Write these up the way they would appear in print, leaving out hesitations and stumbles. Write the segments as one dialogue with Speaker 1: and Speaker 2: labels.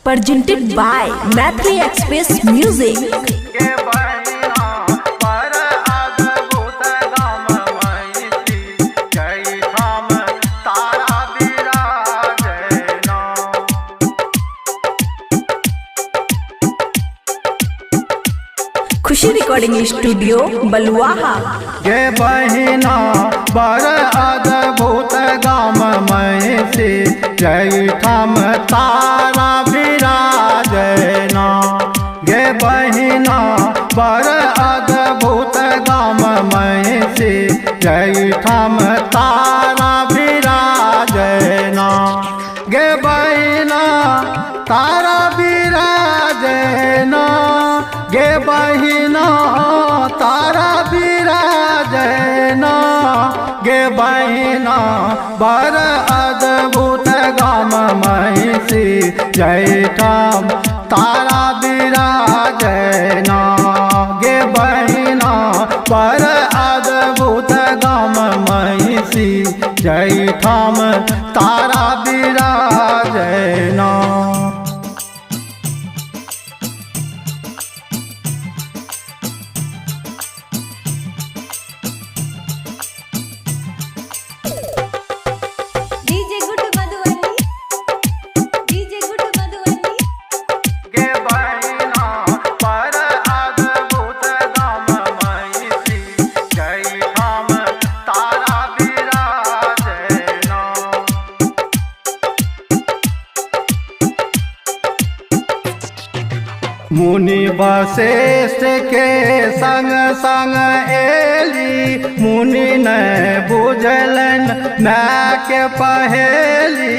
Speaker 1: presented by Mathri Express Music. Khushi recording studio Baluaha.
Speaker 2: गे बहिना बर अद्भुत गाम में से जय ठाम तारा विराजना। गे बहिना बर अद्भुत गाम में से जय ठाम तारा विराजना। गे बहिना तारा विराजना। गे बहिना तारा विराजना। गे बहिना बर अद्भुत गाम में से जय ठाम तारा विराजना। गे बहिना बर अद्भुत गाम में से जय ठाम तारा विराजना। मुनि वशिष्ठ के संग संग एली। मुनि ने बुझलन मैं के पहेली।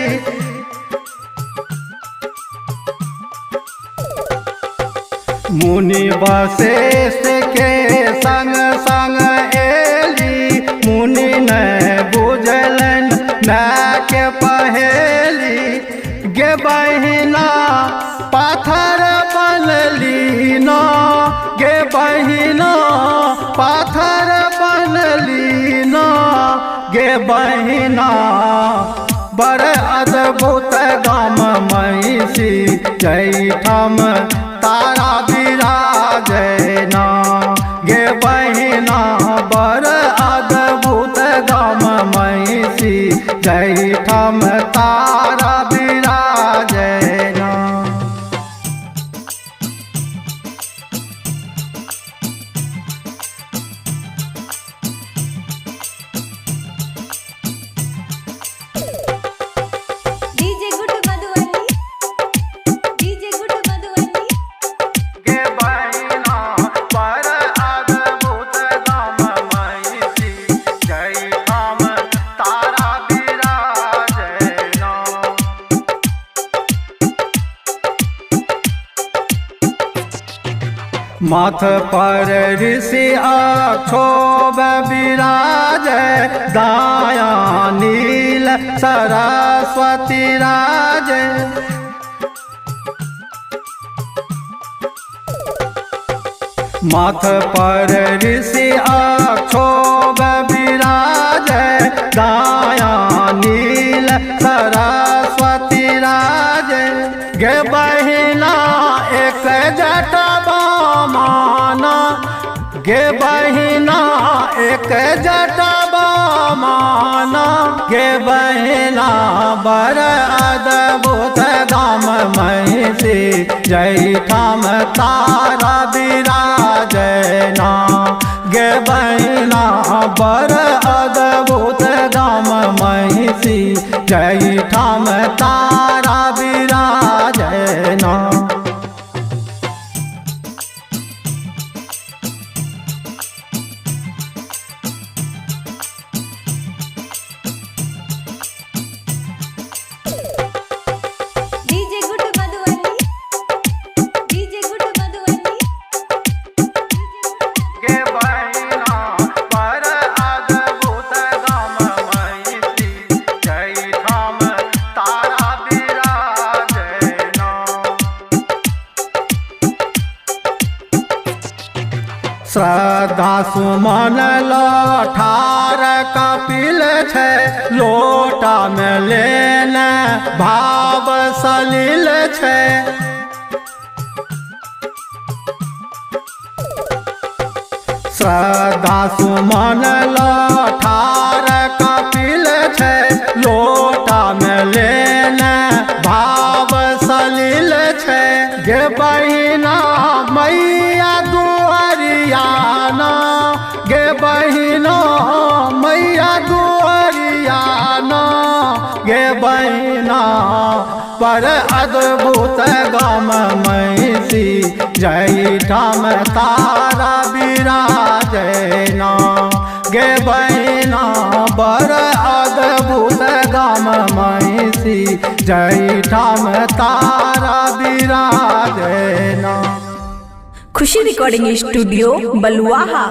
Speaker 2: मुनि वशिष्ठ के संग संग एली। मुनि ने बुझलन मैं के पहेली। गे बहिना पाथर बनली ना। गे बहिना पाथर बनली ना। गे बहिना बर अद्भुत गाम में से जय ठाम तारा विराजना। गे बहिना बर अद्भुत गाम में से जय ठाम तारा विराजना। माथ पर ऋषि अक्षोभ विराज। दाया नील सरस्वती राज। माथ पर ऋषि अक्षोभ विराज। दाया नील सरस्वती राज। गे बहिना एक जटा माना। गे बहिना एक जटा माना। गे बहिना बर अद्भुत गाम में से जय ठाम तारा विराजना। गे बहिना बर अद्भुत गाम में से जय ठाम तारा विराजना। तारा श्रद्धा सुमन लठार कपिल छै लोटा में लेने भाव सलिल छै श्रद्धा सुमन लठार कपिल छै लोटा में लेने भाव सलिल छै गे बहिना मैया दुआरियाना गे बहिना मैया दुआरियाना गे बहिना पर अद्भुत गम मैसी जयठाम तारा विराजना गे बहिना पर अद्भुत गम मैसी जयठाम तारा विराजना।
Speaker 1: खुशी रिकॉर्डिंग स्टूडियो बलुआहा।